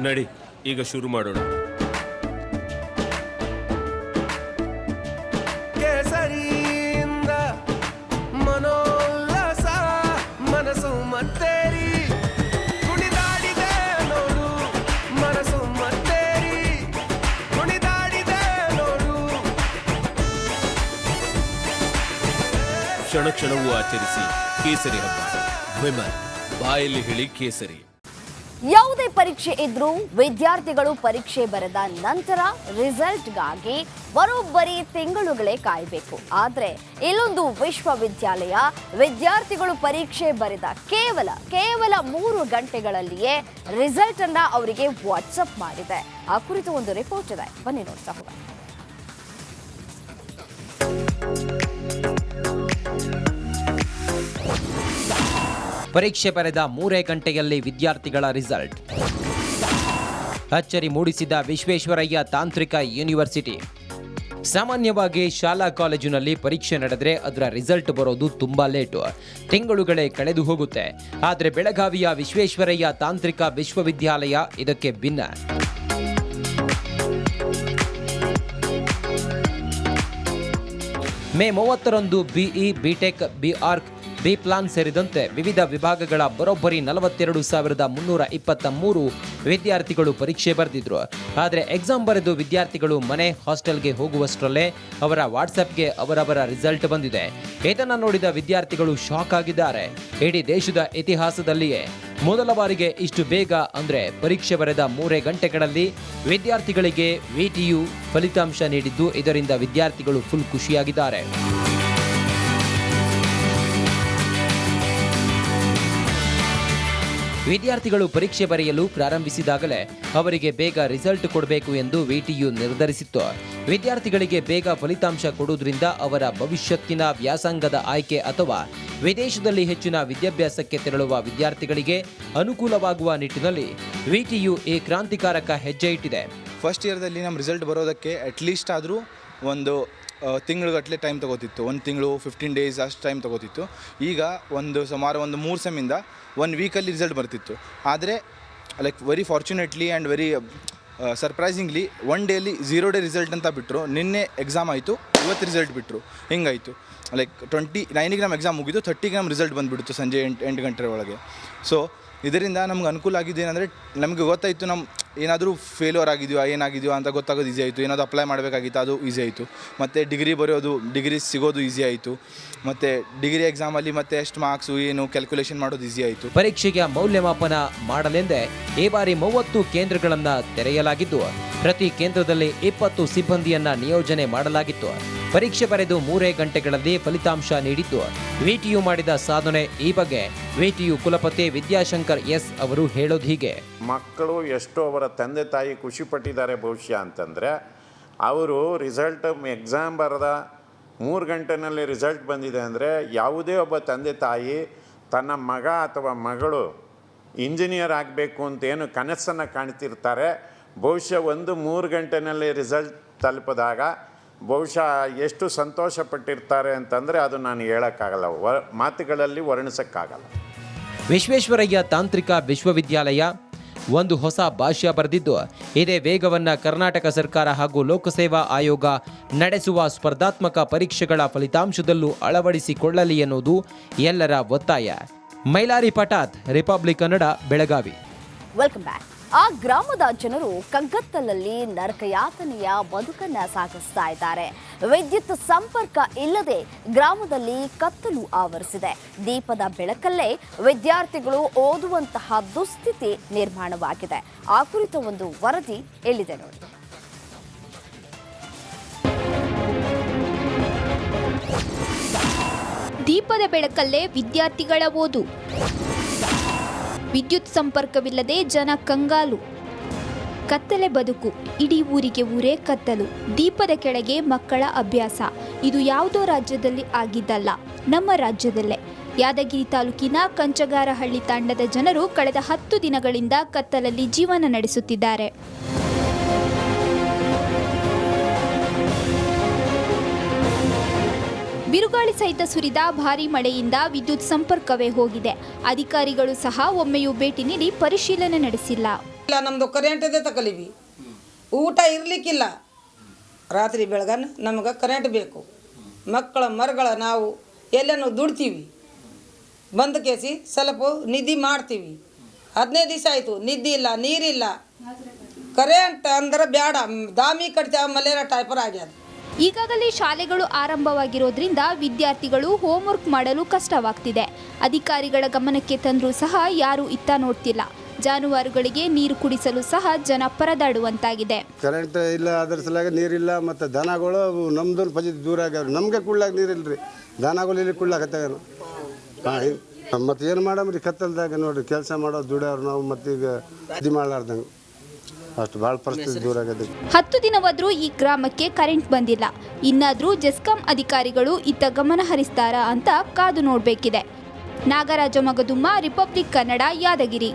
ನಡಿ, ಈಗ ಶುರು ಮಾಡೋಣ. ಕೇಸರಿಯಿಂದ ಮನೋಲ್ಲಾಸ ಮನಸ್ಸು ಮತ್ತೇರಿ ಕುಣಿದಾಡಿದೆ ನೋಡು, ಮನಸ್ಸು ಮತ್ತೇರಿ ಕುಣಿದಾಡಿದೆ ನೋಡು. ಕ್ಷಣ ಕ್ಷಣವೂ ಆಚರಿಸಿ ಕೇಸರಿ ಹಬ್ಬ. ವಿಮಲ್, ಬಾಯಲ್ಲಿ ಹೇಳಿ ಕೇಸರಿ. ಯಾವುದೇ ಪರೀಕ್ಷೆ ಇದ್ರೂ ವಿದ್ಯಾರ್ಥಿಗಳು ಪರೀಕ್ಷೆ ಬರೆದ ನಂತರ ರಿಸಲ್ಟ್ಗಾಗಿ ಬರೋಬ್ಬರಿ ತಿಂಗಳುಗಳೇ ಕಾಯಬೇಕು. ಆದರೆ ಇಲ್ಲೊಂದು ವಿಶ್ವವಿದ್ಯಾಲಯ ವಿದ್ಯಾರ್ಥಿಗಳು ಪರೀಕ್ಷೆ ಬರೆದ ಕೇವಲ 3 ಗಂಟೆಗಳಲ್ಲಿಯೇ ರಿಸಲ್ಟ್ ಅನ್ನ ಅವರಿಗೆ ವಾಟ್ಸಪ್ ಮಾಡಿದೆ. ಆ ಕುರಿತು ಒಂದು ರಿಪೋರ್ಟ್ ಇದೆ, ಬನ್ನಿ ನೋಡ್ತಾ ಹೋಗೋಣ. ಪರೀಕ್ಷೆ ಬರೆದ 3 ಗಂಟೆಯಲ್ಲಿ ವಿದ್ಯಾರ್ಥಿಗಳ ರಿಸಲ್ಟ್. ಅಚ್ಚರಿ ಮೂಡಿಸಿದ ವಿಶ್ವೇಶ್ವರಯ್ಯ ತಾಂತ್ರಿಕ ಯೂನಿವರ್ಸಿಟಿ. ಸಾಮಾನ್ಯವಾಗಿ ಶಾಲಾ ಕಾಲೇಜಿನಲ್ಲಿ ಪರೀಕ್ಷೆ ನಡೆದರೆ ಅದರ ರಿಸಲ್ಟ್ ಬರೋದು ತುಂಬಾ ಲೇಟು, ತಿಂಗಳುಗಳೇ ಕಳೆದು ಹೋಗುತ್ತೆ. ಆದರೆ ಬೆಳಗಾವಿಯ ವಿಶ್ವೇಶ್ವರಯ್ಯ ತಾಂತ್ರಿಕ ವಿಶ್ವವಿದ್ಯಾಲಯ ಇದಕ್ಕೆ ಭಿನ್ನ. ಮೇ 30ರಂದು BE, B Tech, B Arch, B plan ಸೇರಿದಂತೆ ವಿವಿಧ ವಿಭಾಗಗಳ ಬರೋಬ್ಬರಿ 42,323 ವಿದ್ಯಾರ್ಥಿಗಳು ಪರೀಕ್ಷೆ ಬರೆದಿದ್ರು. ಆದರೆ ಎಕ್ಸಾಮ್ ಬರೆದು ವಿದ್ಯಾರ್ಥಿಗಳು ಮನೆ ಹಾಸ್ಟೆಲ್ಗೆ ಹೋಗುವಷ್ಟರಲ್ಲೇ ಅವರ ವಾಟ್ಸಪ್ಗೆ ಅವರವರ ರಿಸಲ್ಟ್ ಬಂದಿದೆ. ಇದನ್ನು ನೋಡಿದ ವಿದ್ಯಾರ್ಥಿಗಳು ಶಾಕ್ ಆಗಿದ್ದಾರೆ. ಇಡೀ ದೇಶದ ಇತಿಹಾಸದಲ್ಲಿಯೇ ಮೊದಲ ಬಾರಿಗೆ ಇಷ್ಟು ಬೇಗ ಅಂದರೆ ಪರೀಕ್ಷೆ ಬರೆದ 3 ಗಂಟೆಗಳಲ್ಲಿ ವಿದ್ಯಾರ್ಥಿಗಳಿಗೆ ವಿಟಿಯು ಫಲಿತಾಂಶ ನೀಡಿದ್ದು, ಇದರಿಂದ ವಿದ್ಯಾರ್ಥಿಗಳು ಫುಲ್ ಖುಷಿಯಾಗಿದ್ದಾರೆ. ವಿದ್ಯಾರ್ಥಿಗಳು ಪರೀಕ್ಷೆ ಬರೆಯಲು ಪ್ರಾರಂಭಿಸಿದಾಗಲೇ ಅವರಿಗೆ ಬೇಗ ರಿಸಲ್ಟ್ ಕೊಡಬೇಕು ಎಂದು ವಿಟಿಯು ನಿರ್ಧರಿಸಿತ್ತು. ವಿದ್ಯಾರ್ಥಿಗಳಿಗೆ ಬೇಗ ಫಲಿತಾಂಶ ಕೊಡುವುದರಿಂದ ಅವರ ಭವಿಷ್ಯತ್ತಿನ ವ್ಯಾಸಂಗದ ಆಯ್ಕೆ ಅಥವಾ ವಿದೇಶದಲ್ಲಿ ಹೆಚ್ಚಿನ ವಿದ್ಯಾಭ್ಯಾಸಕ್ಕೆ ತೆರಳುವ ವಿದ್ಯಾರ್ಥಿಗಳಿಗೆ ಅನುಕೂಲವಾಗುವ ನಿಟ್ಟಿನಲ್ಲಿ ವಿಟಿಯು ಈ ಕ್ರಾಂತಿಕಾರಕ ಹೆಜ್ಜೆ ಇಟ್ಟಿದೆ. ಫಸ್ಟ್ ಇಯರ್ದಲ್ಲಿ ನಮ್ಮ ರಿಸಲ್ಟ್ ಬರೋದಕ್ಕೆ ಅಟ್ಲೀಸ್ಟ್ ಆದರೂ ಒಂದು ತಿಂಗಳುಗಟ್ಟಲೆ ಟೈಮ್ ತೊಗೋತಿತ್ತು. 1 ತಿಂಗಳು 15 ಡೇಸ್ ಅಷ್ಟು ಟೈಮ್ ತೊಗೋತಿತ್ತು. ಈಗ ಸುಮಾರು 3 ಸೆಮ್ಮಿಂದ 1 ವೀಕಲ್ಲಿ ರಿಸಲ್ಟ್ ಬರ್ತಿತ್ತು. ಆದರೆ like very fortunately and very surprisingly 1 daily 0 day result ಅಂತ ಬಿಟ್ಟರು. ನಿನ್ನೆ ಎಕ್ಸಾಮ್ ಆಯಿತು, ಇವತ್ತು ರಿಸಲ್ಟ್ ಬಿಟ್ಟರು. ಹಿಂಗಾಯಿತು. ಲೈಕ್ 29ಗೆ ನಮ್ಮ ಎಕ್ಸಾಮ್ ಮುಗಿದು 30ಗೆ ನಮ್ಮ ರಿಸಲ್ಟ್ ಬಂದುಬಿಡ್ತು ಸಂಜೆ 8 ಗಂಟೆ ಒಳಗೆ. ಸೊ ಇದರಿಂದ ನಮ್ಗೆ ಅನುಕೂಲ ಆಗಿದ್ದು ಏನಂದರೆ, ನಮಗೆ ಗೊತ್ತಾಯಿತು ನಮ್ಮ ಏನಾದರೂ ಫೇಲ್ಯೂರ್ ಆಗಿದೆಯೋ ಏನಾಗಿದೆಯೋ ಅಂತ ಗೊತ್ತಾಗೋದು ಈಸಿ ಆಯಿತು. ಏನಾದರೂ ಅಪ್ಲೈ ಮಾಡಬೇಕಾಗಿತ್ತು, ಅದು ಈಸಿ ಆಯಿತು. ಮತ್ತು ಡಿಗ್ರಿ ಸಿಗೋದು ಈಸಿ ಆಯಿತು. ಮತ್ತು ಡಿಗ್ರಿ ಎಕ್ಸಾಮಲ್ಲಿ ಮತ್ತೆ ಎಷ್ಟು ಮಾರ್ಕ್ಸು ಏನು ಕ್ಯಾಲ್ಕುಲೇಷನ್ ಮಾಡೋದು ಈಸಿ ಆಯಿತು. ಪರೀಕ್ಷೆಗೆ ಮೌಲ್ಯಮಾಪನ ಮಾಡಲೆಂದೇ ಈ ಬಾರಿ 30 ಕೇಂದ್ರಗಳನ್ನು ತೆರೆಯಲಾಗಿದ್ದು, ಪ್ರತಿ ಕೇಂದ್ರದಲ್ಲಿ 20 ಸಿಬ್ಬಂದಿಯನ್ನ ನಿಯೋಜನೆ ಮಾಡಲಾಗಿತ್ತು. ಪರೀಕ್ಷೆ ಬರೆದು 3 ಗಂಟೆಗಳಲ್ಲಿ ಫಲಿತಾಂಶ ನೀಡಿದ್ದು ವಿಟಿಯು ಮಾಡಿದ ಸಾಧನೆ. ಈ ಬಗ್ಗೆ ವಿಟಿಯು ಕುಲಪತಿ ವಿದ್ಯಾಶಂಕರ್ ಎಸ್ ಅವರು ಹೇಳೋದು ಹೀಗೆ. ಮಕ್ಕಳು ಎಷ್ಟು ಅವರ ತಂದೆ ತಾಯಿ ಖುಷಿ ಪಟ್ಟಿದ್ದಾರೆ ಬಹುಶಃ ಅಂತಂದರೆ, ಅವರು ರಿಸಲ್ಟ್ ಎಕ್ಸಾಮ್ ಬರೆದ 3 ಗಂಟೆನಲ್ಲಿ ರಿಸಲ್ಟ್ ಬಂದಿದೆ ಅಂದರೆ, ಯಾವುದೇ ಒಬ್ಬ ತಂದೆ ತಾಯಿ ತನ್ನ ಮಗ ಅಥವಾ ಮಗಳು ಇಂಜಿನಿಯರ್ ಆಗಬೇಕು ಅಂತೇನು ಕನಸನ್ನು ಕಾಣ್ತಿರ್ತಾರೆ, ಬಹುಶಃ 3 ಗಂಟೆನಲ್ಲಿ ರಿಸಲ್ಟ್ ತಲುಪಿದಾಗ ಬಹುಶಃ ಎಷ್ಟು ಸಂತೋಷ ಪಟ್ಟಿರ್ತಾರೆ ಅಂತಂದರೆ ಅದು ನಾನು ಹೇಳೋಕ್ಕಾಗಲ್ಲ, ಮಾತುಗಳಲ್ಲಿ ವರ್ಣಿಸೋಕ್ಕಾಗಲ್ಲ. ವಿಶ್ವೇಶ್ವರಯ್ಯ ತಾಂತ್ರಿಕ ವಿಶ್ವವಿದ್ಯಾಲಯ ಒಂದು ಹೊಸ ಭಾಷ್ಯ ಬರೆದಿದ್ದು, ಇದೇ ವೇಗವನ್ನು ಕರ್ನಾಟಕ ಸರ್ಕಾರ ಹಾಗೂ ಲೋಕಸೇವಾ ಆಯೋಗ ನಡೆಸುವ ಸ್ಪರ್ಧಾತ್ಮಕ ಪರೀಕ್ಷೆಗಳ ಫಲಿತಾಂಶದಲ್ಲೂ ಅಳವಡಿಸಿಕೊಳ್ಳಲಿ ಎನ್ನುವುದು ಎಲ್ಲರ ಒತ್ತಾಯ. Mailari Patat, republic Kannada, Belagavi. Welcome back. ಆ ಗ್ರಾಮದ ಜನರು ಕಗ್ಗತ್ತಲಲ್ಲಿ ನರಕಯಾತನೆಯ ಬದುಕನ್ನ ಸಾಗಿಸ್ತಾ ಇದ್ದಾರೆ. ವಿದ್ಯುತ್ ಸಂಪರ್ಕ ಇಲ್ಲದೆ ಗ್ರಾಮದಲ್ಲಿ ಕತ್ತಲು ಆವರಿಸಿದೆ. ದೀಪದ ಬೆಳಕಲ್ಲೇ ವಿದ್ಯಾರ್ಥಿಗಳು ಓದುವಂತಹ ದುಸ್ಥಿತಿ ನಿರ್ಮಾಣವಾಗಿದೆ. ಆ ಕುರಿತ ಒಂದು ವರದಿ ಎಲ್ಲಿದೆ ನೋಡಿ. ದೀಪದ ಬೆಳಕಲ್ಲೇ ವಿದ್ಯಾರ್ಥಿಗಳ ಓದು. ವಿದ್ಯುತ್ ಸಂಪರ್ಕವಿಲ್ಲದೆ ಜನ ಕಂಗಾಲು. ಕತ್ತಲೆ ಬದುಕು. ಇಡೀ ಊರಿಗೆ ಊರೇ ಕತ್ತಲು. ದೀಪದ ಕೆಳಗೆ ಮಕ್ಕಳ ಅಭ್ಯಾಸ. ಇದು ಯಾವುದೋ ರಾಜ್ಯದಲ್ಲಿ ಆಗಿದ್ದಲ್ಲ, ನಮ್ಮ ರಾಜ್ಯದಲ್ಲೇ. ಯಾದಗಿರಿ ತಾಲೂಕಿನ ಕಂಚಗಾರಹಳ್ಳಿ ತಾಂಡದ ಜನರು ಕಳೆದ 10 ದಿನಗಳಿಂದ ಕತ್ತಲಲ್ಲಿ ಜೀವನ ನಡೆಸುತ್ತಿದ್ದಾರೆ. ಬಿರುಗಾಳಿ ಸಹಿತ ಸುರಿದ ಭಾರೀ ಮಳೆಯಿಂದ ವಿದ್ಯುತ್ ಸಂಪರ್ಕವೇ ಹೋಗಿದೆ. ಅಧಿಕಾರಿಗಳು ಸಹ ಒಮ್ಮೆಯೂ ಭೇಟಿ ನೀಡಿ ಪರಿಶೀಲನೆ ನಡೆಸಿಲ್ಲ. ನಮ್ಮದು ಕರೆಂಟದೇ ತಕಲಿವಿ, ಊಟ ಇರಲಿಕ್ಕಿಲ್ಲ. ರಾತ್ರಿ ಬೆಳಗನ ನಮಗೆ ಕರೆಂಟ್ ಬೇಕು. ಮಕ್ಕಳ ಮರಗಳ ನಾವು ಎಲ್ಲನೂ ದುಡ್ತೀವಿ, ಬಂದ ಕೇಸಿ ಸ್ವಲ್ಪ ನಿದ್ದೆ ಮಾಡ್ತೀವಿ. 15 ದಿವಸ ಆಯಿತು, ನಿದ್ದೆ ಇಲ್ಲ, ನೀರಿಲ್ಲ. ಕರೆಂಟ್ ಅಂದ್ರೆ ಬೇಡ, ದಾಮಿ ಕಟ್ತೇವೆ, ಮಲೇರಿಯಾ ಟೈಪರ್ ಆಗ್ಯದ. ಈಗಾಗಲೇ ಶಾಲೆಗಳು ಆರಂಭವಾಗಿರೋದ್ರಿಂದ ವಿದ್ಯಾರ್ಥಿಗಳು ಹೋಮ್ವರ್ಕ್ ಮಾಡಲು ಕಷ್ಟವಾಗ್ತಿದೆ. ಅಧಿಕಾರಿಗಳ ಗಮನಕ್ಕೆ ತಂದರೂ ಸಹ ಯಾರೂ ಇತ್ತ ನೋಡ್ತಿಲ್ಲ. ಜಾನುವಾರುಗಳಿಗೆ ನೀರು ಕುಡಿಸಲು ಸಹ ಜನ ಪರದಾಡುವಂತಾಗಿದೆ. ಕರೆಂಟ್ ಇಲ್ಲ, ಅದ್ರ ಸಲಾಗಿ ನೀರಿಲ್ಲ. ಮತ್ತು ದನಗಳು ನಮ್ದು ಪದ್ಧತಿ ದೂರ ಆಗ್ಯಾವ. ನಮಗೆ ಕುಡ್ಲಾಗ ನೀರಿಲ್ಲ ರೀ, ದನಗಳು ಇಲ್ಲಿ ಕುಡ್ಲಾಕತ್ತಾಗ. ಹಾಂ, ಮತ್ತು ಏನು ಮಾಡಮ್ರಿ ಕತ್ತಲ್ದಾಗ ನೋಡಿರಿ, ಕೆಲಸ ಮಾಡೋದು ದುಡಿಯವ್ರು ನಾವು. ಮತ್ತೀಗ ಇದು ಮಾಡಲಾರ್ದಂಗೆ ಅಷ್ಟು ಭಾಳ ಪರಿಸ್ಥಿತಿ ದೂರ ಆಗದೆ. 10 ದಿನವಾದರೂ ಈ ಗ್ರಾಮಕ್ಕೆ ಕರೆಂಟ್ ಬಂದಿಲ್ಲ. ಇನ್ನಾದರೂ ಜೆಸ್ಕಾಂ ಅಧಿಕಾರಿಗಳು ಇತ್ತ ಗಮನ ಹರಿಸ್ತಾರಾ ಅಂತ ಕಾದು ನೋಡಬೇಕಿದೆ. ನಾಗರಾಜ ಮಗದುಮ್ಮ, ರಿಪಬ್ಲಿಕ್ ಕನ್ನಡ, ಯಾದಗಿರಿ.